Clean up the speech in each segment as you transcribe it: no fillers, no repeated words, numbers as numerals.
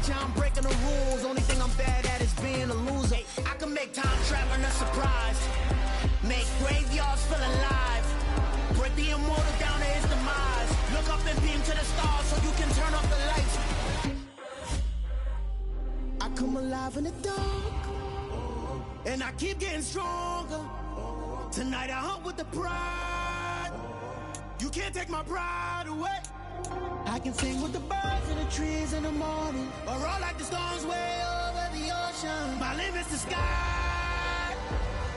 nature, I'm breaking the rules. Only thing I'm bad at is being a loser. I can make time traveling a surprise. Make graveyards feel alive. Break the immortal down to his demise. Look up and beam to the stars so you can turn off the lights. I come alive in the dark, and I keep getting stronger. Tonight I hunt with the pride. You can't take my pride away. I can sing with the birds and the trees in the morning, or roll like the storms way over the ocean. My limit's the sky.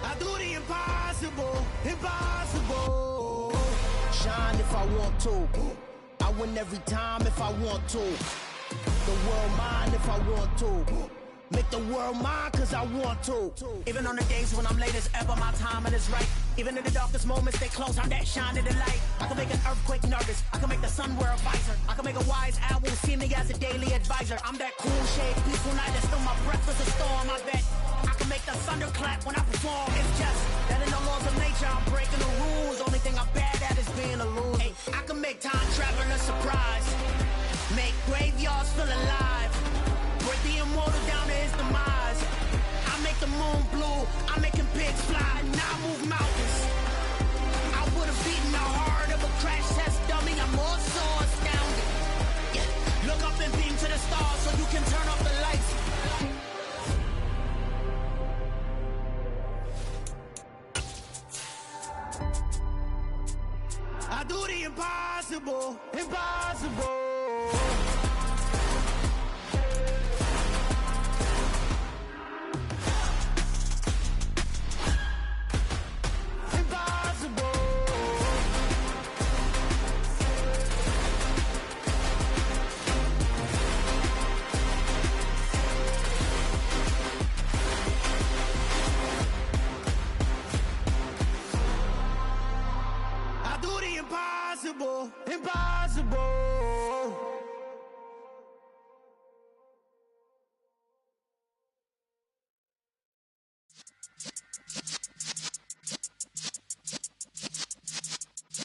I do the impossible, impossible. Shine if I want to. I win every time if I want to. The world mine if I want to. Make the world mine cause I want to. Even on the days when I'm late as ever, my timing is right. Even in the darkest moments, stay close, I'm that shining the light. I can make an earthquake nervous, I can make the sun wear a visor. I can make a wise owl see me as a daily advisor. I'm that cool shade, peaceful night, that's still my breath is a storm. I bet I can make the thunder clap when I perform. It's just that in the laws of nature, I'm breaking the rules. Only thing I'm bad at is being a loser. Hey, I can make time traveling a surprise. Make graveyards feel alive. Break the immortal down to his demise. I make the moon blue, I'm making pigs fly, and I move mountains. I would've beaten the heart of a crash test dummy. I'm more so astounded. Yeah. Look up and beam to the stars so you can turn off the lights. I do the impossible, impossible. Impossible, impossible.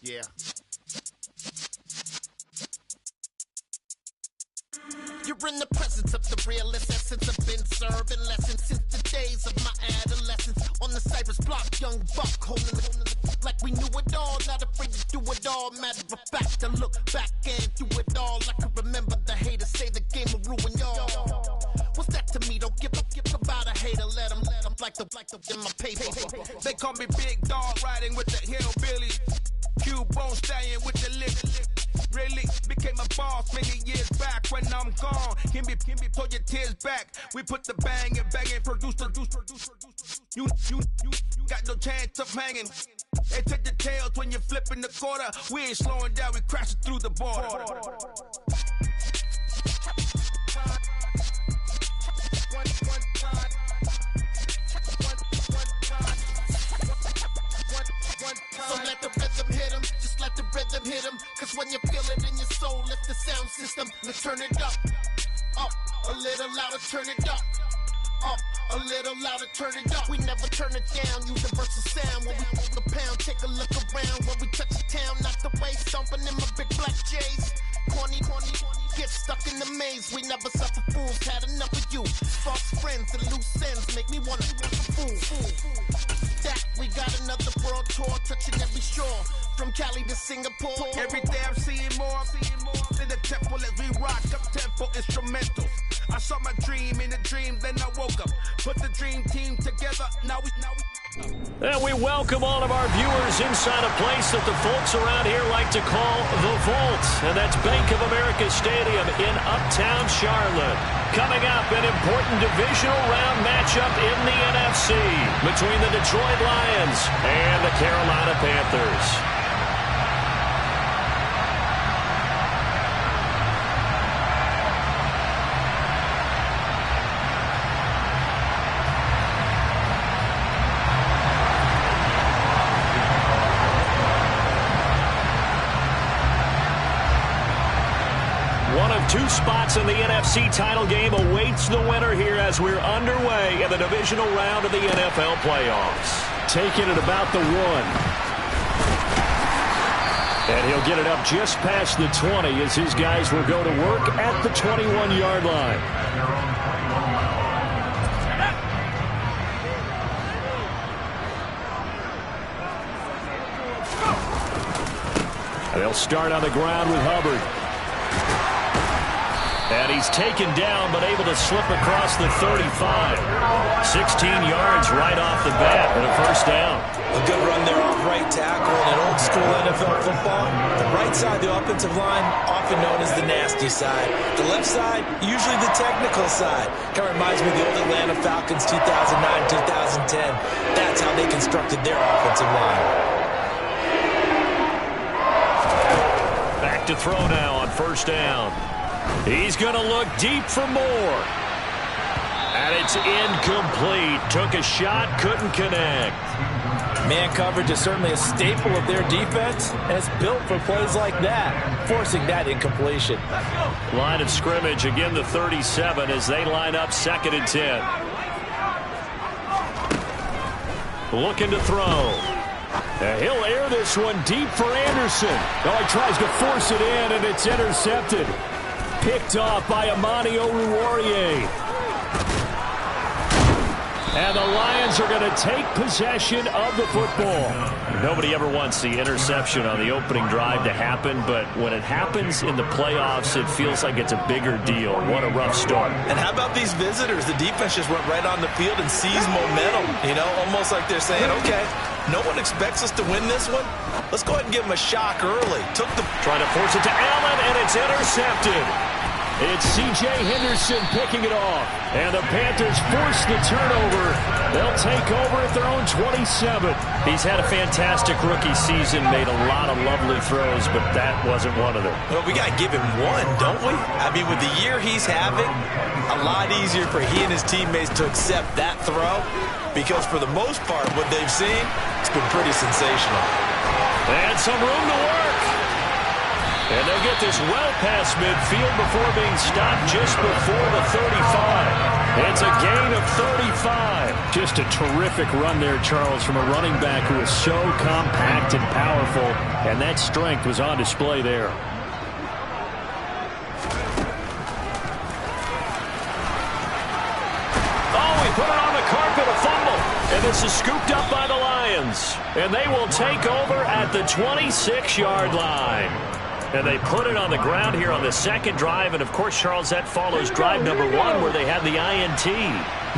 Yeah. You're in the presence of the realest essence. I've been serving lessons since the days of my adolescence. On the Cypress block, young buck holding the like we knew it all, not afraid to do it all. Matter of fact, I look back and do it all. I can remember the haters say the game will ruin y'all. What's that to me? Don't give about a hater. Let them like the in my paper. They call me Big Dog, riding with the hillbilly. Q-Bone stallion with the lip. Really became a boss many years back. When I'm gone, can be pull your tears back. We put the bang and produce. You got no chance of hanging. They take the tails when you're flipping the quarter. We ain't slowing down, we crashing through the border. So let the rhythm hit him, just let the rhythm hit him. Cause when you feel it in your soul, lift the sound system. Let's turn it up, a little louder, turn it up. Up, a little louder, turn it up. We never turn it down, universal sound. When we move the pound, take a look around. When we touch the town, knock the way, stomping in my big black J's. Corny, get stuck in the maze. We never suffer fools, had enough of you. False friends and loose ends make me wanna fool. That we got another world tour, touching every shore. From Cali to Singapore. Every day I'm seeing more in the temple as we rock up tempo instrumentals. I saw my dream in a dream, then I woke up. Put the dream team together, now we. And we welcome all of our viewers inside a place that the folks around here like to call the Vault. And that's Bank of America Stadium in Uptown Charlotte. Coming up, an important divisional round matchup in the NFC between the Detroit Lions and the Carolina Panthers. Two spots in the NFC title game awaits the winner here as we're underway in the divisional round of the NFL playoffs. Taking it about the 1. And he'll get it up just past the 20 as his guys will go to work at the 21-yard line. They'll start on the ground with Hubbard. And he's taken down, but able to slip across the 35. 16 yards right off the bat and a first down. A good run there off right tackle in an old school NFL football. The right side of the offensive line, often known as the nasty side. The left side, usually the technical side. Kind of reminds me of the old Atlanta Falcons 2009-2010. That's how they constructed their offensive line. Back to throw now on first down. He's going to look deep for more. And it's incomplete. Took a shot, couldn't connect. Man coverage is certainly a staple of their defense, and it's built for plays like that, forcing that incompletion. Line of scrimmage, again the 37 as they line up 2nd and 10. Looking to throw. He'll air this one deep for Anderson. Oh, he tries to force it in, and it's intercepted. Picked off by Amani Oruwariye. And the Lions are going to take possession of the football. Nobody ever wants the interception on the opening drive to happen, but when it happens in the playoffs, it feels like it's a bigger deal. What a rough start. And how about these visitors? The defense just went right on the field and seized momentum. You know, almost like they're saying, okay, no one expects us to win this one. Let's go ahead and give them a shock early. Trying to force it to Allen, and it's intercepted. It's C.J. Henderson picking it off. And the Panthers force the turnover. They'll take over at their own 27. He's had a fantastic rookie season, made a lot of lovely throws, but that wasn't one of them. Well, we got to give him one, don't we? I mean, with the year he's having, a lot easier for he and his teammates to accept that throw, because for the most part, what they've seen, it's been pretty sensational. And some room to work. And they'll get this well past midfield before being stopped just before the 35. It's a gain of 35. Just a terrific run there, Charles, from a running back who is so compact and powerful, and that strength was on display there. Oh, he put it on the carpet, a fumble. And this is scooped up by the Lions. And they will take over at the 26-yard line. And they put it on the ground here on the second drive. And, of course, Charles, that follows drive number 1 where they had the INT.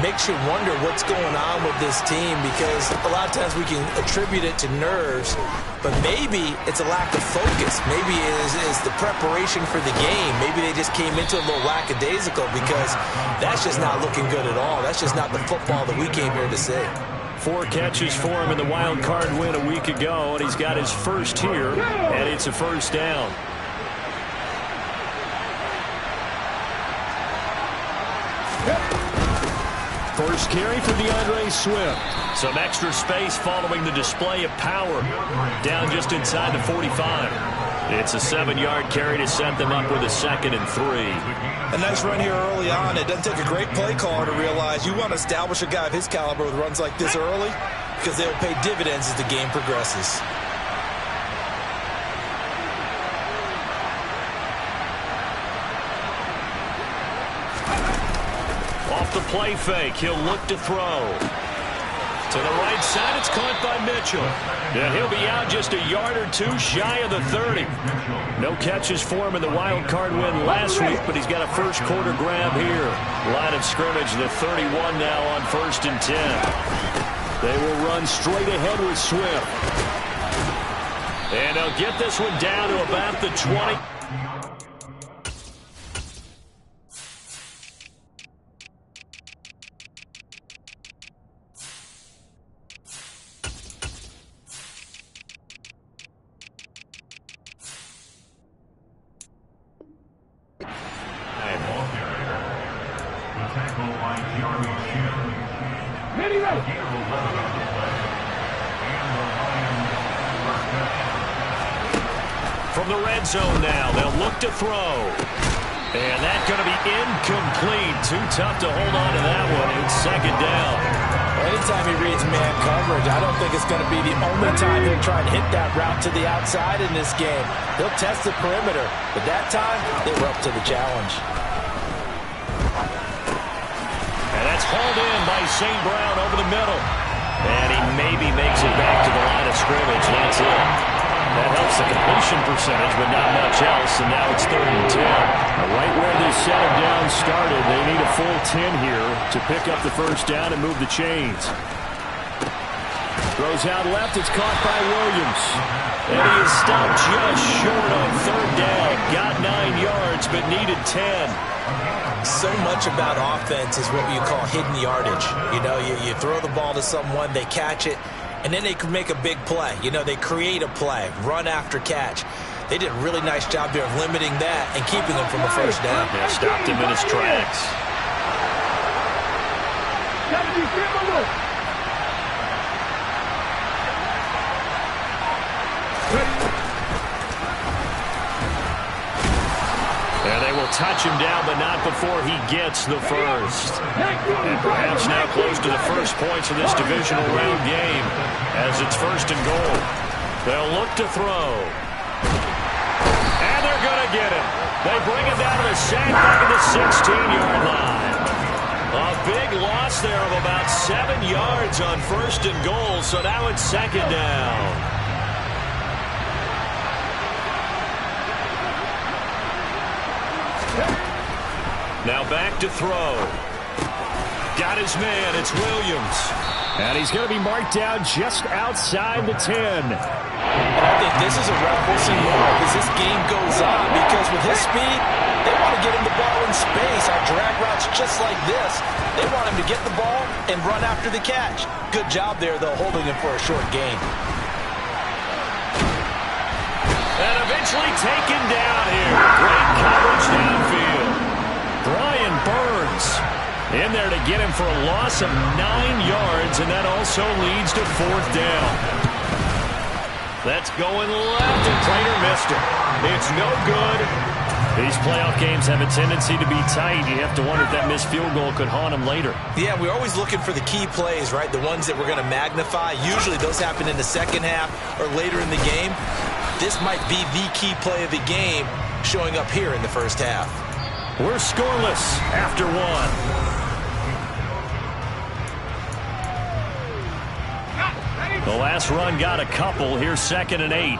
Makes you wonder what's going on with this team, because a lot of times we can attribute it to nerves, but maybe it's a lack of focus. Maybe it is the preparation for the game. Maybe they just came into it a little lackadaisical, because that's just not looking good at all. That's just not the football that we came here to see. 4 catches for him in the wild card win a week ago, and he's got his first here, and it's a first down. First carry for DeAndre Swift. Some extra space following the display of power. Down just inside the 45. It's a 7-yard carry to set them up with a 2nd and 3. A nice run here early on. It doesn't take a great play caller to realize you want to establish a guy of his caliber with runs like this early, because they will pay dividends as the game progresses. Off the play fake, he'll look to throw. To the right side, it's caught by Mitchell. And he'll be out just a yard or 2 shy of the 30. No catches for him in the wild card win last week, but he's got a first quarter grab here. Line of scrimmage, the 31 now on 1st and 10. They will run straight ahead with Swift. And they'll get this one down to about the 20. From the red zone now, they'll look to throw. And that's going to be incomplete. Too tough to hold on to that one. It's second down. Anytime he reads man coverage, I don't think it's going to be the only time he'll try and hit that route to the outside in this game. He'll test the perimeter, but that time they were up to the challenge. And that's hauled in by St. Brown over the middle. And he maybe makes it back to the line of scrimmage. That's it. That helps the completion percentage, but not much else. And now it's 3rd and 10. Right where this set of downs started, they need a full 10 here to pick up the first down and move the chains. Throws out left. It's caught by Williams. And he is stopped just short on 3rd down. Got 9 yards, but needed 10. So much about offense is what you call hidden yardage. You know, you throw the ball to someone, they catch it, and then they can make a big play. You know, they create a play, run after catch. They did a really nice job there of limiting that and keeping them from a first down. Yeah, stopped him in his tracks. And they will touch him down, but not before he gets the first. And perhaps now close to the first points of this divisional round game as it's 1st and goal. They'll look to throw. And they're going to get him. They bring him down to the sack back at the 16-yard line. A big loss there of about 7 yards on 1st and goal, so now it's 2nd down. Now back to throw. Got his man. It's Williams. And he's going to be marked down just outside the 10. And I think this is a route we'll see more as this game goes on, because with his speed, they want to get him the ball in space on drag routes just like this. They want him to get the ball and run after the catch. Good job there, though, holding him for a short gain. And eventually taken down here. Great coverage downfield. Brian Burns in there to get him for a loss of 9 yards, and that also leads to 4th down. That's going left, and Prater missed it. It's no good. These playoff games have a tendency to be tight. You have to wonder if that missed field goal could haunt them later. Yeah, we're always looking for the key plays, right? The ones that we're going to magnify. Usually those happen in the second half or later in the game. This might be the key play of the game showing up here in the first half. We're scoreless after 1. The last run got a couple. Here's 2nd and 8.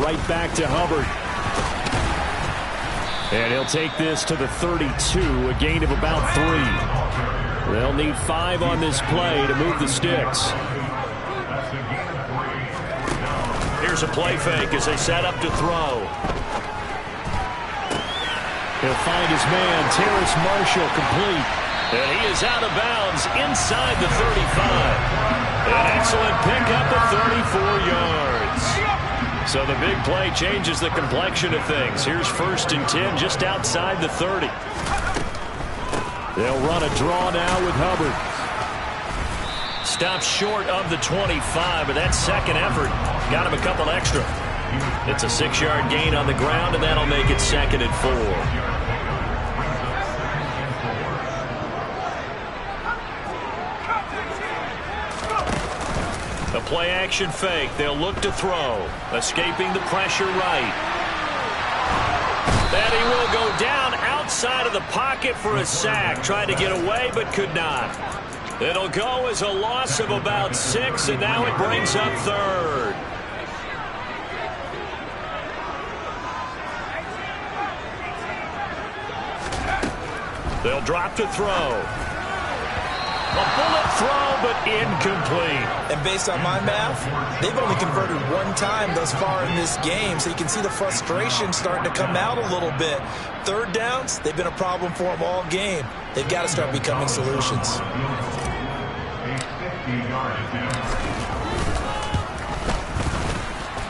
Right back to Hubbard. And he'll take this to the 32, a gain of about 3. They'll need 5 on this play to move the sticks. Here's a play fake as they set up to throw. He'll find his man, Terrace Marshall, complete. And he is out of bounds inside the 35. An excellent pickup of 34 yards. So the big play changes the complexion of things. Here's 1st and 10 just outside the 30. They'll run a draw now with Hubbard. Stopped short of the 25, but that second effort got him a couple extra. It's a 6-yard gain on the ground, and that'll make it 2nd and 4. A play-action fake. They'll look to throw. Escaping the pressure right. And he will go down outside of the pocket for a sack. Tried to get away, but could not. It'll go as a loss of about 6, and now it brings up 3rd. They'll drop to throw. A bullet throw, but incomplete. And based on my math, they've only converted 1 time thus far in this game, so you can see the frustration starting to come out a little bit. 3rd downs, they've been a problem for them all game. They've got to start becoming solutions.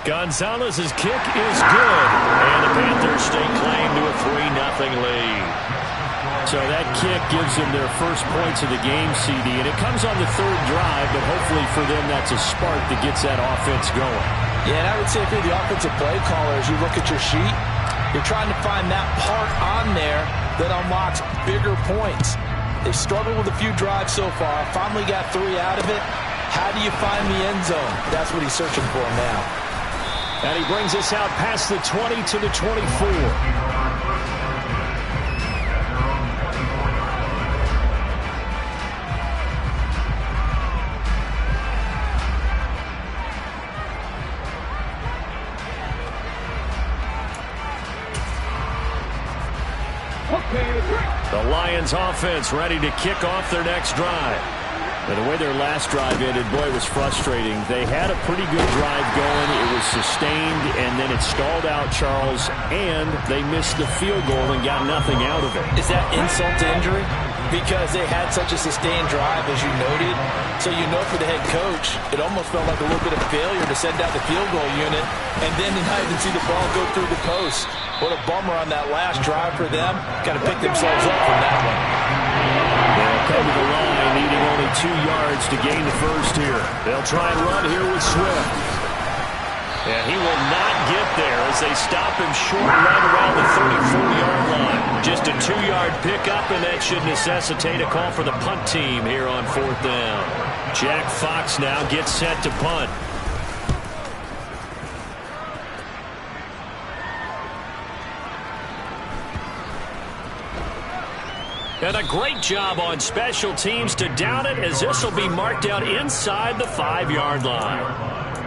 Gonzalez's kick is good, and the Panthers stake claim to a 3-0 lead. So that kick gives them their first points of the game, CD, and it comes on the 3rd drive, but hopefully for them that's a spark that gets that offense going. Yeah, and I would say if you're the offensive play caller, as you look at your sheet, you're trying to find that part on there that unlocks bigger points. They've struggled with a few drives so far. Finally got 3 out of it. How do you find the end zone? That's what he's searching for now. And he brings us out past the 20 to the 24. The Lions offense ready to kick off their next drive. And the way their last drive ended, boy, it was frustrating. They had a pretty good drive going. It was sustained, and then it stalled out, Charles, and they missed the field goal and got nothing out of it. Is that insult to injury? Because they had such a sustained drive, as you noted. So you know for the head coach, it almost felt like a little bit of failure to send out the field goal unit, and then to not even see the ball go through the post. What a bummer on that last drive for them. Got to pick themselves up from that one. They'll come to the line, needing only 2 yards to gain the first here. They'll try and run here with Swift. And he will not get there as they stop him short right around the 34-yard line. Just a 2-yard pickup, and that should necessitate a call for the punt team here on 4th down. Jack Fox now gets set to punt. And a great job on special teams to down it, as this will be marked out inside the 5-yard line.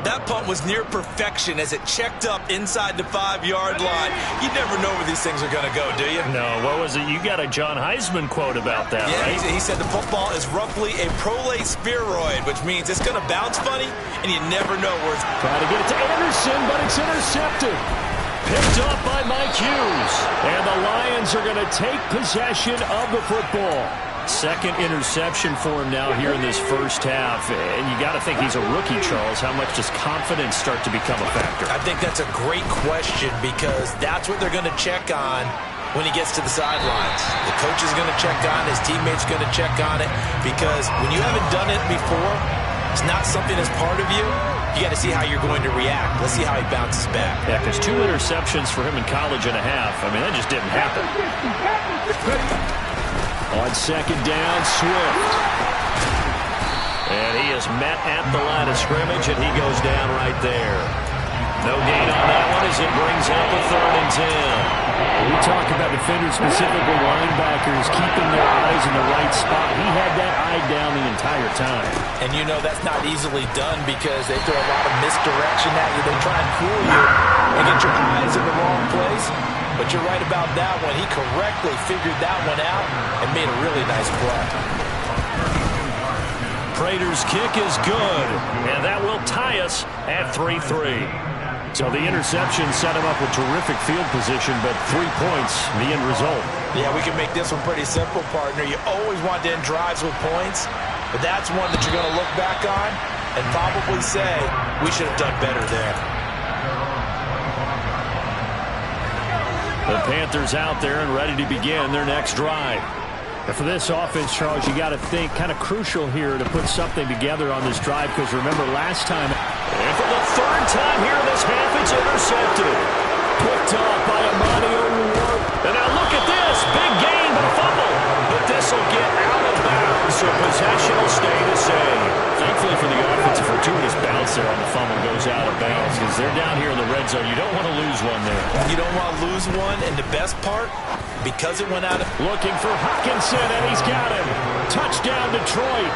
That punt was near perfection as it checked up inside the 5-yard line. You never know where these things are going to go, do you? No, what was it? You got a John Heisman quote about that, yeah, right? He said the football is roughly a prolate spheroid, which means it's going to bounce funny, and you never know where it's... Trying to get it to Anderson, but it's intercepted. Picked up by Mike Hughes. And the Lions are going to take possession of the football. Second interception for him now here in this first half. And you got to think he's a rookie, Charles. How much does confidence start to become a factor? I think that's a great question, because that's what they're going to check on when he gets to the sidelines. The coach is going to check on, his teammates are going to check on it, because when you haven't done it before, it's not something that's part of you. You got to see how you're going to react. Let's see how he bounces back. Yeah, because 2 interceptions for him in college and a half. I mean, that just didn't happen. On second down, Swift. And he is met at the line of scrimmage, and he goes down right there. No gain on that one as it brings up a 3rd and 10. We talk about defenders, specifically linebackers, keeping their eyes in the right spot. He had that eye down the entire time. And you know that's not easily done, because they throw a lot of misdirection at you. They try and fool you and get your eyes in the wrong place. But you're right about that one. He correctly figured that one out and made a really nice play. Prater's kick is good, and that will tie us at 3-3. So the interception set him up with terrific field position, but 3 points, the end result. Yeah, we can make this one pretty simple, partner. You always want to end drives with points, but that's one that you're going to look back on and probably say, we should have done better there. The Panthers out there and ready to begin their next drive. And for this offense, Charles, you got to think kind of crucial here to put something together on this drive, because remember last time, and for the 3rd time here in this half, it's intercepted. Picked off by Amani O'Rourke. And now look at this. Big gain, but a fumble. But this will get out of bounds, so possession will stay the same. Thankfully for the offense, a fortuitous bounce there on the fumble goes out of bounds, because they're down here in the red zone. You don't want to lose one there. You don't want to lose one, and the best part, because it went out of... Looking for Hockenson, and he's got him. Touchdown, Detroit.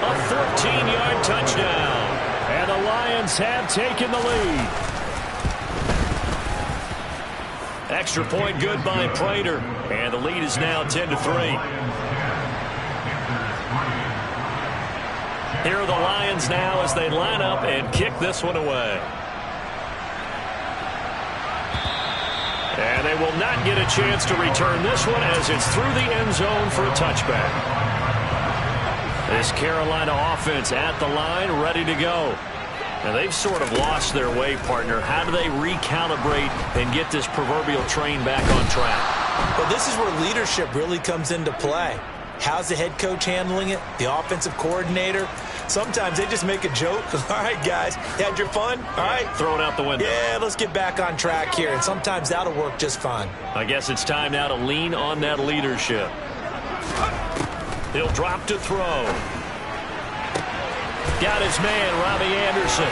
A 14-yard touchdown. And the Lions have taken the lead. Extra point good by Prater. And the lead is now 10-3. Here are the Lions now as they line up and kick this one away. And they will not get a chance to return this one, as it's through the end zone for a touchback. This Carolina offense at the line, ready to go. Now, they've sort of lost their way, partner. How do they recalibrate and get this proverbial train back on track? Well, this is where leadership really comes into play. How's the head coach handling it? The offensive coordinator? Sometimes they just make a joke. All right, guys, had your fun? All right. Throw it out the window. Yeah, let's get back on track here, and sometimes that'll work just fine. I guess it's time now to lean on that leadership. He'll drop to throw. Got his man, Robbie Anderson.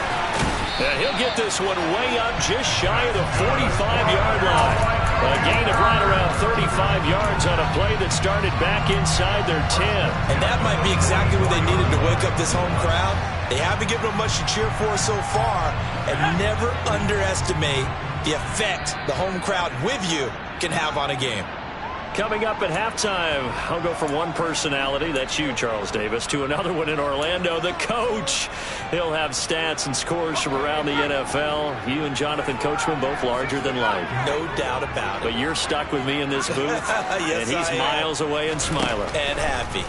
And he'll get this one way up just shy of the 45-yard line. A gain of right around 35 yards on a play that started back inside their 10. And that might be exactly what they needed to wake up this home crowd. They haven't given them much to cheer for so far, and never underestimate the effect the home crowd with you can have on a game. Coming up at halftime, I'll go from one personality, that's you, Charles Davis, to another one in Orlando, the coach. He'll have stats and scores from around the NFL. You and Jonathan Coachman both larger than life. No doubt about it. But you're stuck with me in this booth, yes, and he's miles away and smiling. And happy.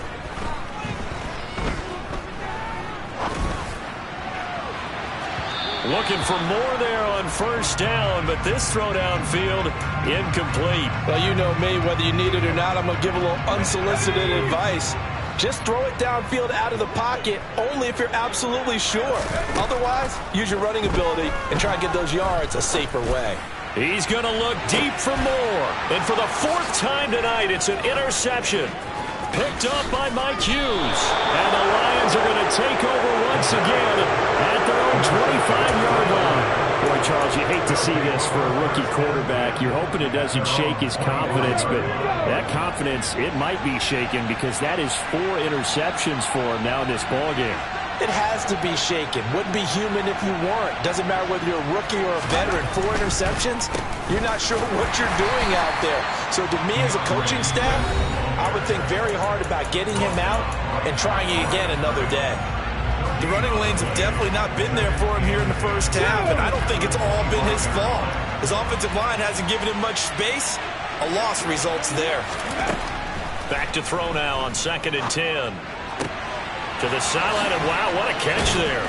Looking for more there on first down, but this throw downfield incomplete. Well, you know me, whether you need it or not, I'm going to give a little unsolicited advice. Just throw it downfield out of the pocket only if you're absolutely sure. Otherwise, use your running ability and try and get those yards a safer way. He's going to look deep for more. And for the fourth time tonight, it's an interception. Picked up by Mike Hughes. And the Lions are going to take over once again at their own 25-yard line. Boy, Charles, you hate to see this for a rookie quarterback. You're hoping it doesn't shake his confidence, but that confidence, it might be shaken because that is 4 interceptions for him now in this ballgame. It has to be shaken. Wouldn't be human if you weren't. Doesn't matter whether you're a rookie or a veteran. 4 interceptions, you're not sure what you're doing out there. So to me as a coaching staff, I would think very hard about getting him out and trying it again another day. The running lanes have definitely not been there for him here in the first half, and I don't think it's all been his fault. His offensive line hasn't given him much space. A loss results there. Back to throw now on 2nd and 10. To the sideline, and wow, what a catch there.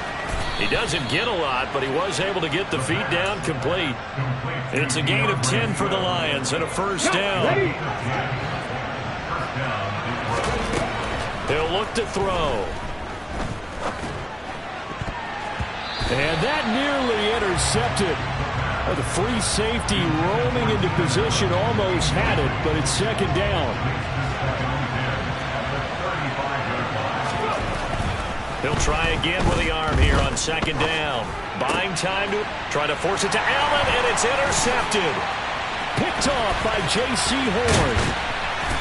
He doesn't get a lot, but he was able to get the feet down complete. It's a gain of 10 for the Lions and a first down. He'll look to throw. And that nearly intercepted. The free safety roaming into position almost had it, but it's 2nd down. He'll try again with the arm here on 2nd down. Buying time to try to force it to Allen, and it's intercepted. Picked off by J.C. Horn.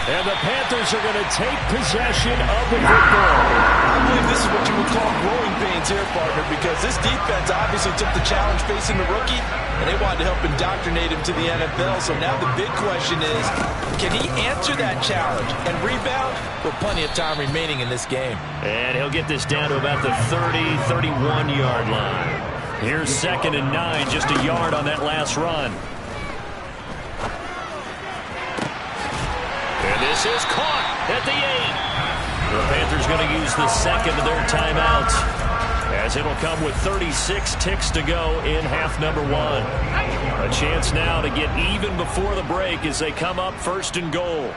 And the Panthers are going to take possession of the football. I believe this is what you would call growing pains here, partner, because this defense obviously took the challenge facing the rookie, and they wanted to help indoctrinate him to the NFL. So now the big question is, can he answer that challenge and rebound with plenty of time remaining in this game? And he'll get this down to about the 30, 31-yard line. Here's 2nd and 9, just a yard on that last run. And this is caught at the 8. The Panthers going to use the second of their timeouts, as it'll come with 36 ticks to go in half number 1. A chance now to get even before the break as they come up 1st and goal.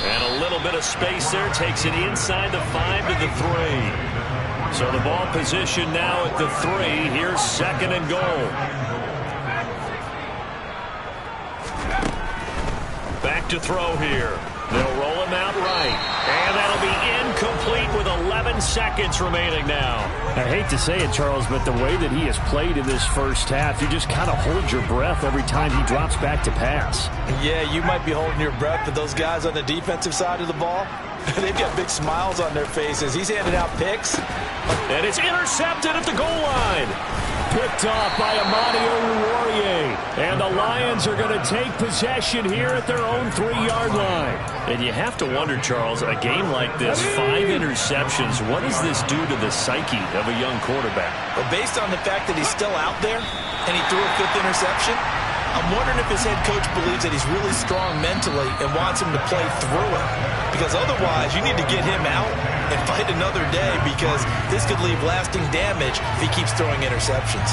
And a little bit of space there takes it inside the 5 to the 3. So the ball position now at the 3. Here's 2nd and goal. Back to throw here. They'll roll him out right. And that'll be incomplete with 11 seconds remaining now. I hate to say it, Charles, but the way that he has played in this first half, you just kind of hold your breath every time he drops back to pass. Yeah, you might be holding your breath, but those guys on the defensive side of the ball, they've got big smiles on their faces. He's handing out picks. And it's intercepted at the goal line. Picked off by Amani Oruwariye. And the Lions are going to take possession here at their own 3-yard line. And you have to wonder, Charles, a game like this, 5 interceptions, what does this do to the psyche of a young quarterback? Well, based on the fact that he's still out there and he threw a 5th interception, I'm wondering if his head coach believes that he's really strong mentally and wants him to play through it. Because otherwise, you need to get him out and fight another day, because this could leave lasting damage if he keeps throwing interceptions.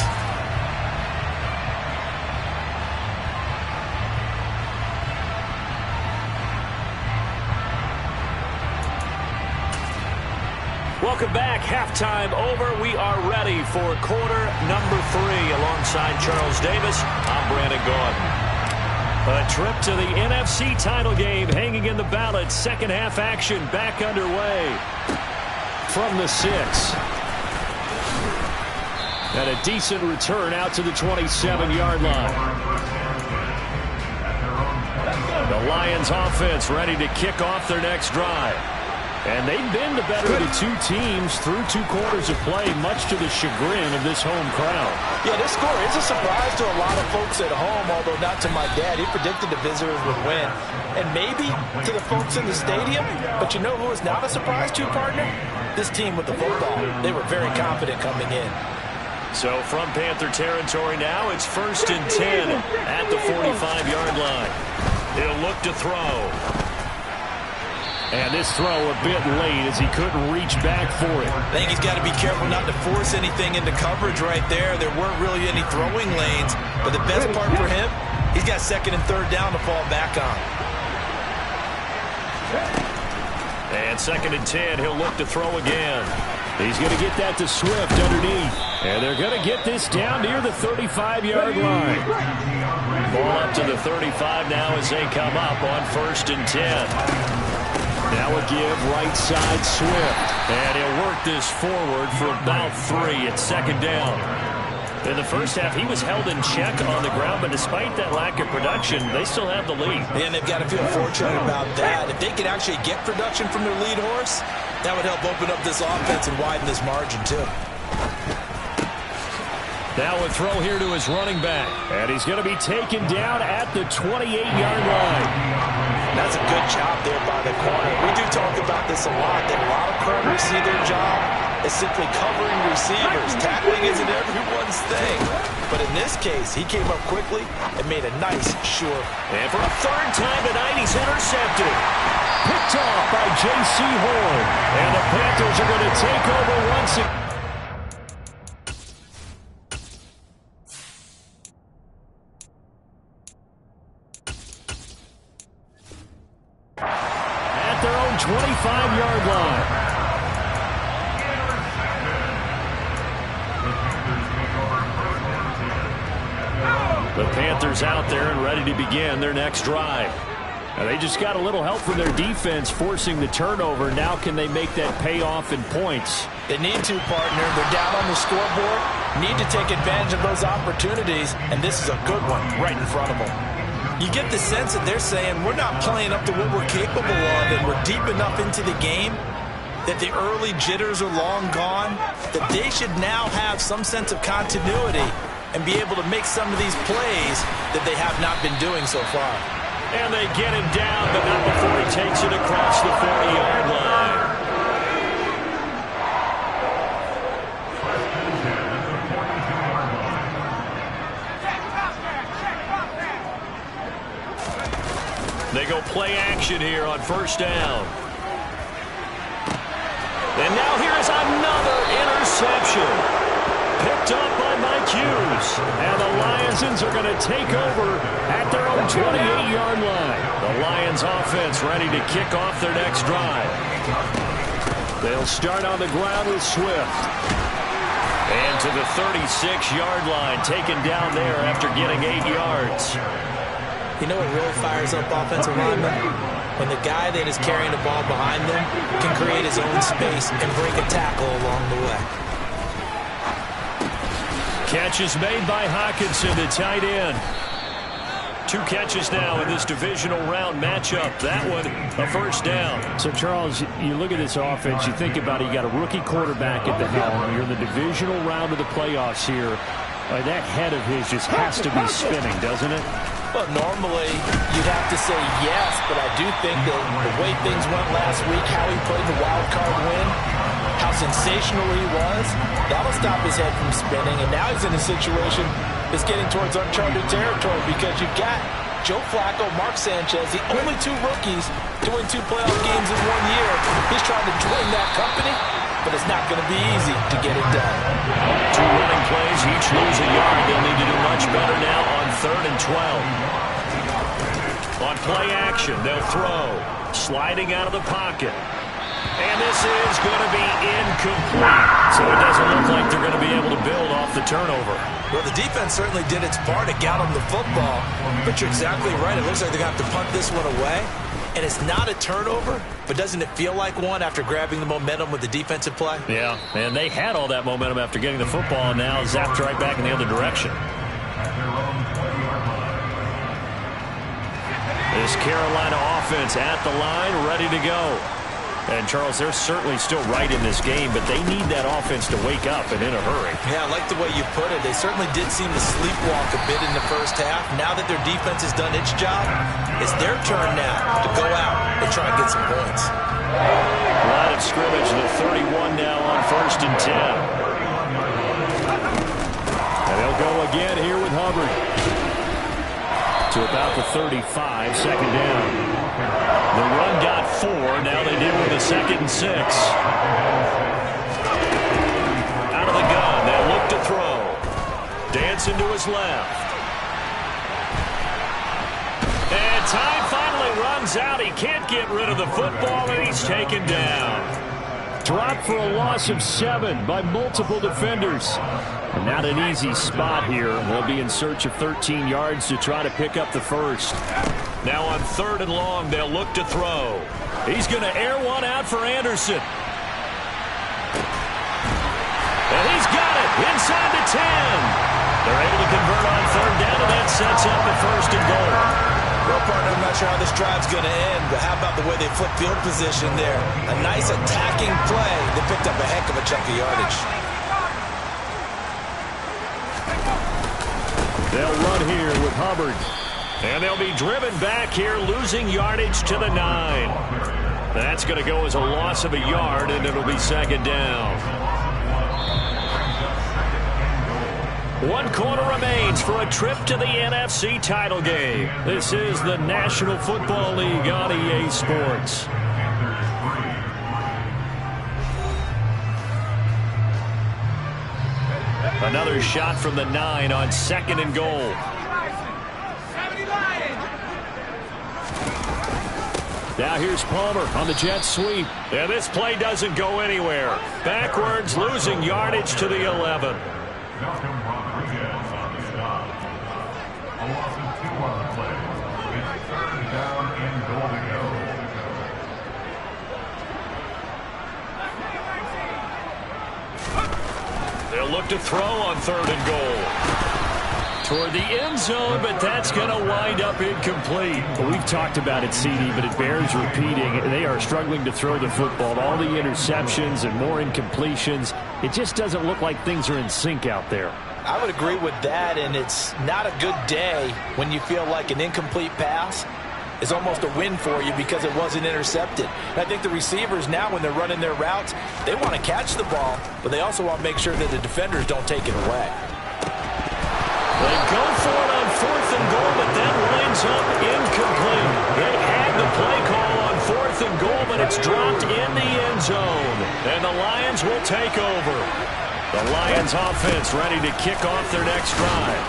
halftime over. We are ready for quarter number 3. Alongside Charles Davis, I'm Brandon Gaudin. A trip to the NFC title game hanging in the balance. Second half action back underway from the 6. And a decent return out to the 27-yard line. The Lions offense ready to kick off their next drive. And they've been the better of the two teams through 2 quarters of play, much to the chagrin of this home crowd. Yeah, this score is a surprise to a lot of folks at home, although not to my dad. He predicted the visitors would win. And maybe to the folks in the stadium. But you know who is not a surprise to, partner? This team with the football. They were very confident coming in. So from Panther territory now, it's 1st and 10 at the 45-yard line. He'll look to throw. And this throw a bit late as he couldn't reach back for it. I think he's got to be careful not to force anything into coverage right there. There weren't really any throwing lanes. But the best part for him, he's got 2nd and 3rd down to fall back on. And 2nd and 10, he'll look to throw again. He's going to get that to Swift underneath. And they're going to get this down near the 35-yard line. Ball up to the 35 now as they come up on 1st and 10. Now a give right side Swift. And he'll work this forward for about 3 at 2nd down. In the first half, he was held in check on the ground, but despite that lack of production, they still have the lead. And they've got to feel fortunate about that. If they could actually get production from their lead horse, that would help open up this offense and widen this margin too. Now a throw here to his running back. And he's going to be taken down at the 28-yard line. That's a good job there by the corner. We do talk about this a lot, that a lot of corners see their job as simply covering receivers. Tackling isn't everyone's thing. But in this case, he came up quickly and made a nice, sure. And for a 3rd time tonight, he's intercepted. Picked off by J.C. Horn. And the Panthers are going to take over once again. At their own 25-yard line. The Panthers out there and ready to begin their next drive. Now they just got a little help from their defense forcing the turnover. Now can they make that pay off in points? They need to, partner. They're down on the scoreboard. Need to take advantage of those opportunities. And this is a good one right in front of them. You get the sense that they're saying we're not playing up to what we're capable of, and we're deep enough into the game that the early jitters are long gone, that they should now have some sense of continuity and be able to make some of these plays that they have not been doing so far. And they get him down, but not before he takes it across the 40-yard line. They go play action here on 1st down. And now here's another interception. Picked up by Mike Hughes. And the Lions are going to take over at their own 28-yard line. The Lions offense ready to kick off their next drive. They'll start on the ground with Swift. And to the 36-yard line, taken down there after getting 8 yards. You know what really fires up offensive linemen? When the guy that is carrying the ball behind them can create his own space and break a tackle along the way. Catch is made by Hawkinson, the tight end. 2 catches now in this divisional round matchup. That one, a 1st down. So, Charles, you look at this offense, you think about it, you got a rookie quarterback at the helm. You're in the divisional round of the playoffs here. That head of his just has to be spinning, doesn't it? Well, normally you'd have to say yes, but I do think that the way things went last week, how he played the wild card win, how sensational he was, that'll stop his head from spinning. And now he's in a situation that's getting towards uncharted territory because you've got Joe Flacco, Mark Sanchez, the only 2 rookies doing 2 playoff games in 1 year. He's trying to join that company, but it's not going to be easy to get it done. 2 running plays, each lose a yard. They'll need to do much better now on 3rd and 12. On play action, they'll throw. Sliding out of the pocket. And this is going to be incomplete. So it doesn't look like they're going to be able to build off the turnover. Well, the defense certainly did its part to get them the football. But you're exactly right. It looks like they're going to have to punt this one away. And it's not a turnover, but doesn't it feel like one after grabbing the momentum with the defensive play? Yeah, and they had all that momentum after getting the football, and now zapped right back in the other direction. This Carolina offense at the line, ready to go. And, Charles, they're certainly still right in this game, but they need that offense to wake up and in a hurry. Yeah, I like the way you put it. They certainly did seem to sleepwalk a bit in the first half. Now that their defense has done its job, it's their turn now to go out and try and get some points. Line of scrimmage, the 31 now on 1st and 10. And they'll go again here with Hubbard. To about the 35, second down. The run got 4. Now they did with a 2nd and 6. Out of the gun. They'll look to throw. Dancing to his left. And time finally runs out. He can't get rid of the football, and he's taken down. Dropped for a loss of 7 by multiple defenders. And not an easy spot here. They'll be in search of 13 yards to try to pick up the first. Now on 3rd and long, they'll look to throw. He's going to air one out for Anderson. And he's got it inside the 10. They're able to convert on 3rd down, and that sets up the 1st and goal. Well, partner, I'm not sure how this drive's going to end, but how about the way they flip field position there? A nice attacking play that picked up a heck of a chunk of yardage. They'll run here with Hubbard. And they'll be driven back here, losing yardage to the 9. That's going to go as a loss of a yard, and it'll be 2nd down. 1 quarter remains for a trip to the NFC title game. This is the National Football League on EA Sports. Another shot from the 9 on 2nd and goal. Now here's Palmer on the jet sweep. And this play doesn't go anywhere. Backwards, losing yardage to the 11. They'll look to throw on 3rd and goal. Toward the end zone, but that's going to wind up incomplete. Well, we've talked about it, CD, but it bears repeating. They are struggling to throw the football. All the interceptions and more incompletions. It just doesn't look like things are in sync out there. I would agree with that, and it's not a good day when you feel like an incomplete pass is almost a win for you because it wasn't intercepted. And I think the receivers now, when they're running their routes, they want to catch the ball, but they also want to make sure that the defenders don't take it away. They go for it on 4th and goal, but that winds up incomplete. They had the play call on 4th and goal, but it's dropped in the end zone. And the Lions will take over. The Lions offense ready to kick off their next drive.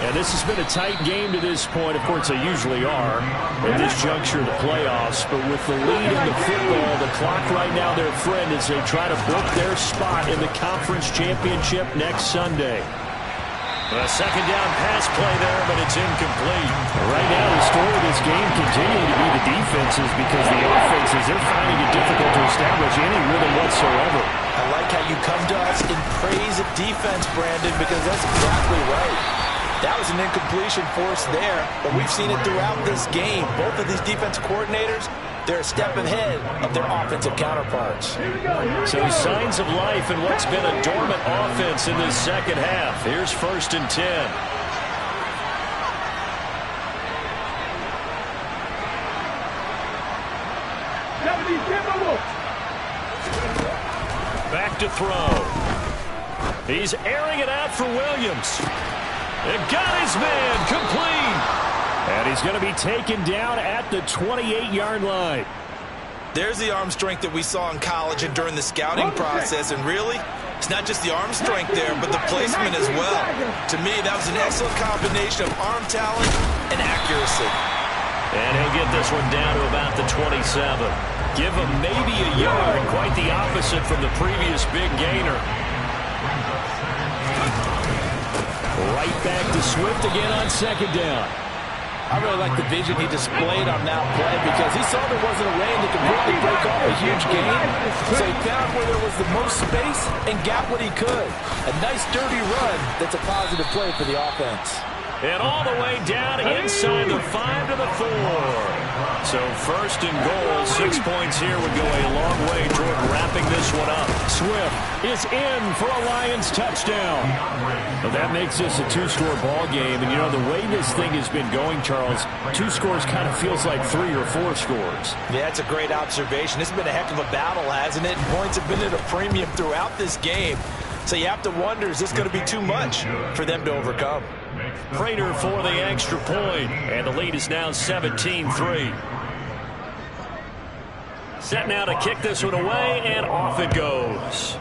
And this has been a tight game to this point. Of course, they usually are at this juncture of the playoffs. But with the lead in the football, the clock right now their friend as they try to book their spot in the conference championship next Sunday. A 2nd down pass play there, but it's incomplete. Right now, the story of this game continuing to be the defenses because the offenses, they're finding it difficult to establish any rhythm whatsoever. I like how you come to us in praise of defense, Brandon, because that's exactly right. That was an incompletion forced there, but we've seen it throughout this game. Both of these defense coordinators, they're a step ahead of their offensive counterparts. So signs of life in what's been a dormant offense in this second half. Here's 1st and 10. Back to throw. He's airing it out for Williams. And got his man complete. And he's going to be taken down at the 28-yard line. There's the arm strength that we saw in college and during the scouting process. And really, it's not just the arm strength there, but the placement as well. To me, that was an excellent combination of arm talent and accuracy. And he'll get this one down to about the 27. Give him maybe a yard. Quite the opposite from the previous big gainer. Right back to Swift again on second down. I really like the vision he displayed on that play because he saw there wasn't a lane to completely break off a huge gain. So he found where there was the most space and got what he could. A nice dirty run that's a positive play for the offense. And all the way down inside the 5 to the 4. So first and goal, 6 points here would go a long way toward wrapping this one up. Swift is in for a Lions touchdown. Well, that makes this a two-score ball game. And, you know, the way this thing has been going, Charles, 2 scores kind of feels like 3 or 4 scores. Yeah, that's a great observation. It's been a heck of a battle, hasn't it? And points have been at a premium throughout this game. So you have to wonder, is this going to be too much for them to overcome? Prater for the extra point, and the lead is now 17-3. Set now to kick this one away, and off it goes.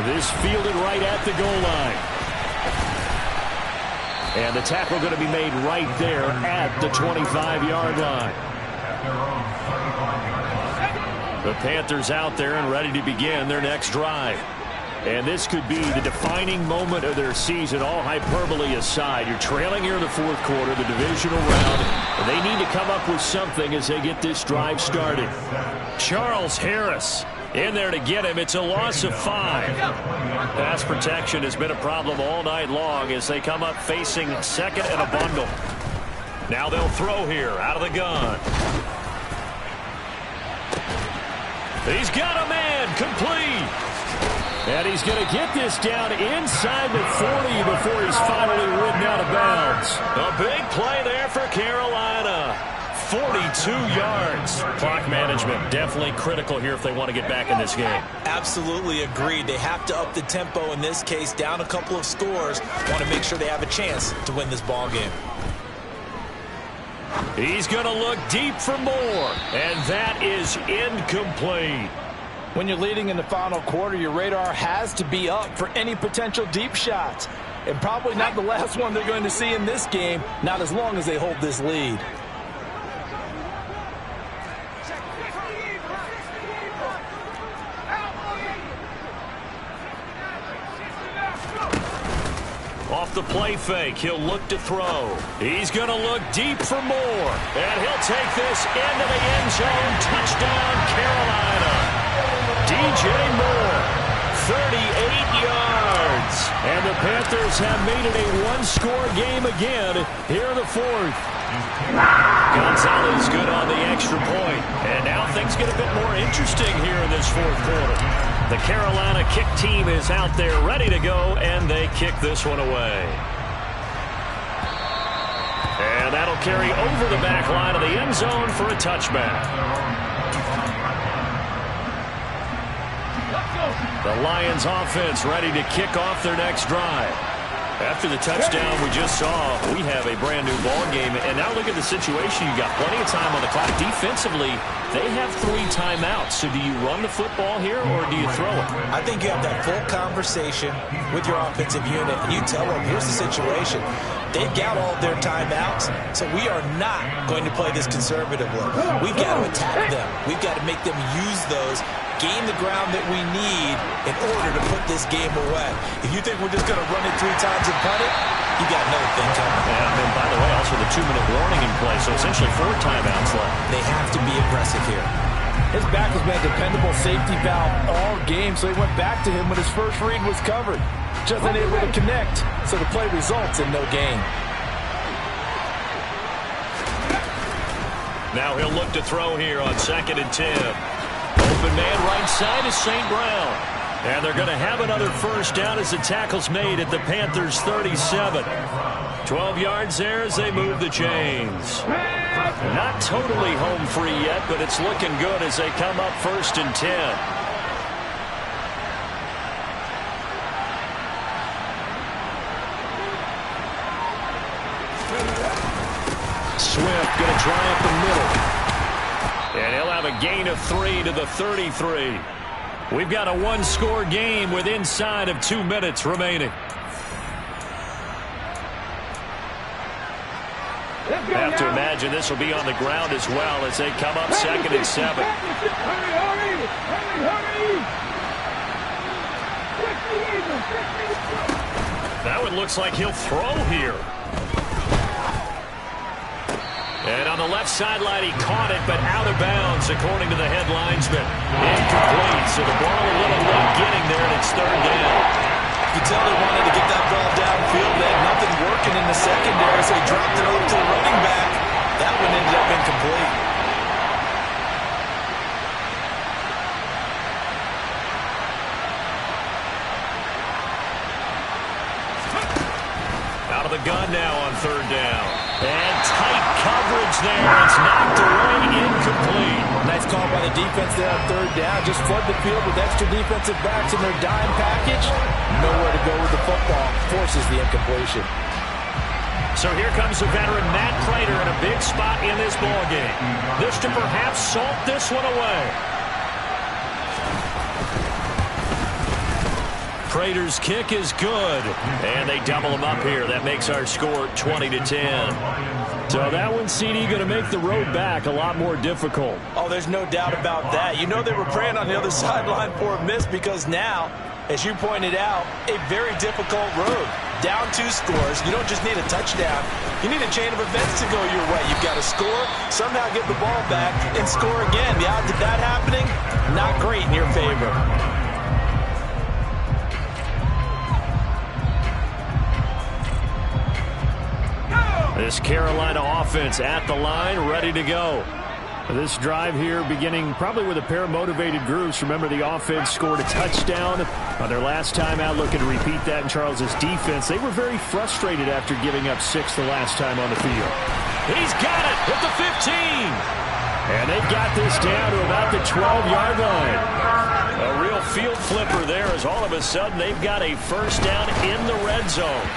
This fielded right at the goal line. And the tackle going to be made right there at the 25-yard line. The Panthers out there and ready to begin their next drive. And this could be the defining moment of their season, all hyperbole aside. You're trailing here in the fourth quarter, the divisional round, and they need to come up with something as they get this drive started. Charles Harris in there to get him. It's a loss of 5. Pass protection has been a problem all night long as they come up facing second and a bundle. Now they'll throw here out of the gun. He's got a man, complete. And he's going to get this down inside the 40 before he's finally ridden out of bounds. A big play there for Carolina. 42 yards. Clock management definitely critical here if they want to get back in this game. Absolutely agreed. They have to up the tempo in this case, down a couple of scores. Want to make sure they have a chance to win this ball game. He's going to look deep for more, and that is incomplete. When you're leading in the final quarter, your radar has to be up for any potential deep shots. And probably not the last one they're going to see in this game, not as long as they hold this lead. Off the play fake, he'll look to throw. He's going to look deep for more. And he'll take this into the end zone. Touchdown, Carolina. DJ Moore, 38 yards. And the Panthers have made it a one-score game again here in the fourth. Gonzalez good on the extra point. And now things get a bit more interesting here in this fourth quarter. The Carolina kick team is out there ready to go, and they kick this one away. And that'll carry over the back line of the end zone for a touchback. The Lions offense ready to kick off their next drive. After the touchdown we just saw, we have a brand new ball game. And now look at the situation. You got plenty of time on the clock. Defensively, they have 3 timeouts. So do you run the football here or do you throw it? I think you have that full conversation with your offensive unit. And you tell them, here's the situation. They've got all of their timeouts, so we are not going to play this conservatively. We've got to attack them. We've got to make them use those, gain the ground that we need in order to put this game away. If you think we're just going to run it 3 times and punt it, you got another thing coming. And then, by the way, also the 2-minute warning in play, so essentially 4 timeouts left. They have to be aggressive here. His back has been a dependable safety valve all game, so he went back to him when his first read was covered. Just unable to connect, so the play results in no gain. Now he'll look to throw here on 2nd and 10. Open man right side is St. Brown. And they're going to have another first down as the tackle's made at the Panthers' 37. 12 yards there as they move the chains. Not totally home free yet, but it's looking good as they come up 1st and 10. Swift going to try up the middle. And he'll have a gain of 3 to the 33. We've got a one-score game with inside of 2 minutes remaining. I have to imagine this will be on the ground as well as they come up 2nd and 7. That one looks like he'll throw here. And on the left sideline, he caught it, but out of bounds, according to the head linesman. Incomplete, so the ball a little late getting there, and it's 3rd down. You can tell they wanted to get that ball downfield. They had nothing working in the secondary, so he dropped it over to the running back. That one ended up incomplete. Out of the gun now on 3rd down. And tight coverage there. It's knocked away, incomplete. Nice call by the defense there on 3rd down. Just flood the field with extra defensive backs in their dime package. Nowhere to go with the football. Forces the incompletion. So here comes the veteran Matt Prater in a big spot in this ballgame. This to perhaps salt this one away. Prater's kick is good. And they double him up here. That makes our score 20-10. So that one, CD, going to make the road back a lot more difficult. Oh, there's no doubt about that. You know they were praying on the other sideline for a miss because now, as you pointed out, a very difficult road. Down 2 scores. You don't just need a touchdown. You need a chain of events to go your way. You've got to score, somehow get the ball back, and score again. The odds of that happening, not great in your favor. This Carolina offense at the line, ready to go. This drive here beginning probably with a pair of motivated groups. Remember, the offense scored a touchdown on their last time out. Looking to repeat that in Charles's defense. They were very frustrated after giving up 6 the last time on the field. He's got it at the 15. And they've got this down to about the 12-yard line. A real field flipper there as all of a sudden they've got a 1st down in the red zone.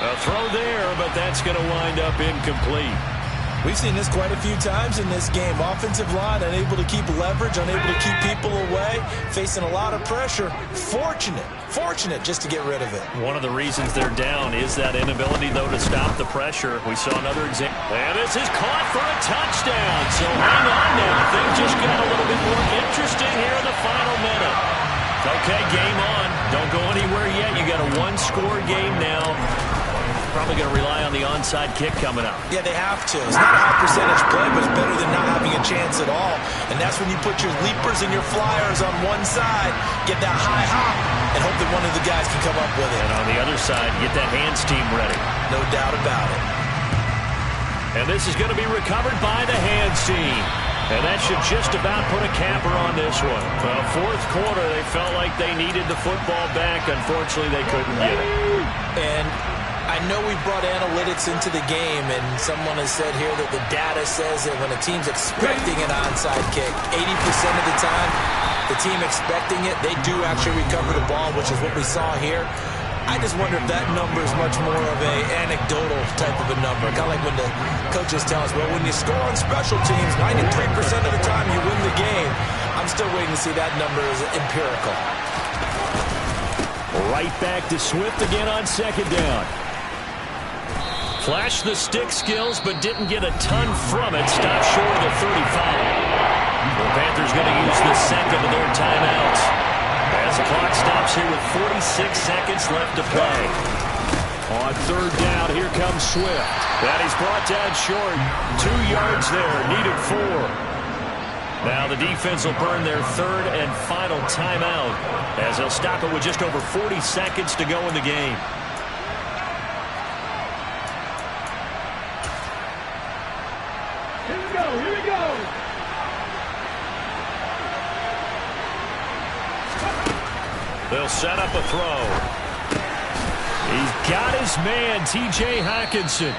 A throw there, but that's going to wind up incomplete. We've seen this quite a few times in this game. Offensive line unable to keep leverage, unable to keep people away, facing a lot of pressure. Fortunate just to get rid of it. One of the reasons they're down is that inability, though, to stop the pressure. We saw another example. And this is caught for a touchdown. So hang on now. Things just got a little bit more interesting here in the final minute. Okay, game on. Don't go anywhere yet. You got a 1-score game now. Probably going to rely on the onside kick coming up. Yeah, they have to. It's not a high percentage play, but it's better than not having a chance at all. And that's when you put your leapers and your flyers on one side, get that high hop, and hope that one of the guys can come up with it. And on the other side, get that hands team ready. No doubt about it. And this is going to be recovered by the hands team. And that should just about put a capper on this one. Well, 4th quarter, they felt like they needed the football back. Unfortunately, they couldn't get it. And I know we brought analytics into the game, and someone has said here that the data says that when a team's expecting an onside kick, 80% of the time, the team expecting it, they do actually recover the ball, which is what we saw here. I just wonder if that number is much more of a anecdotal type of a number. Kind of like when the coaches tell us, well, when you score on special teams, 93% of the time you win the game. I'm still waiting to see that number is empirical. Right back to Swift again on 2nd down. Flashed the stick skills, but didn't get a ton from it. Stopped short of the 35. The Panthers going to use the 2nd of their timeouts. As the clock stops here with 46 seconds left to play. On 3rd down, here comes Swift. And he's brought down short. 2 yards there, needed 4. Now the defense will burn their 3rd and final timeout as they'll stop it with just over 40 seconds to go in the game. Here we go. They'll set up a throw. He's got his man, T.J. Hockenson.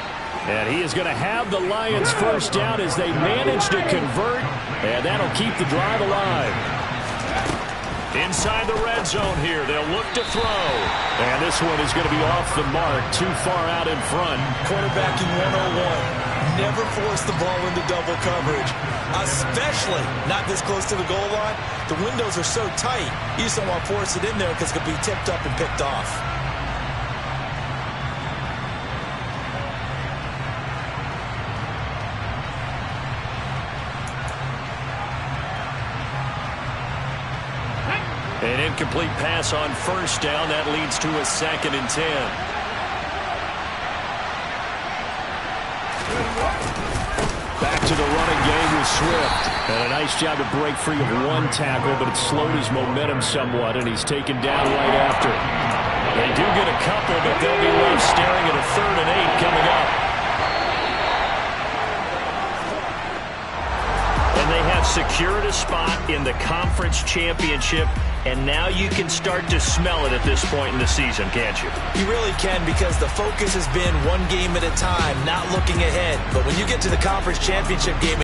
And he is going to have the Lions 1st down as they manage to convert. And that'll keep the drive alive. Inside the red zone here. They'll look to throw. And this one is going to be off the mark. Too far out in front. Quarterbacking 101. Never force the ball into double coverage. Especially not this close to the goal line. The windows are so tight. You just don't want to force it in there because it could be tipped up and picked off. An incomplete pass on first down. That leads to a 2nd and 10. Back to the running game with Swift. And a nice job to break free of one tackle, but it slowed his momentum somewhat, and he's taken down right after. They do get a couple, but they'll be left staring at a 3rd and 8 coming up. And they have secured a spot in the conference championship, and now you can start to smell it at this point in the season, can't you? You really can, because the focus has been one game at a time, not looking ahead. But when you get to the conference championship game,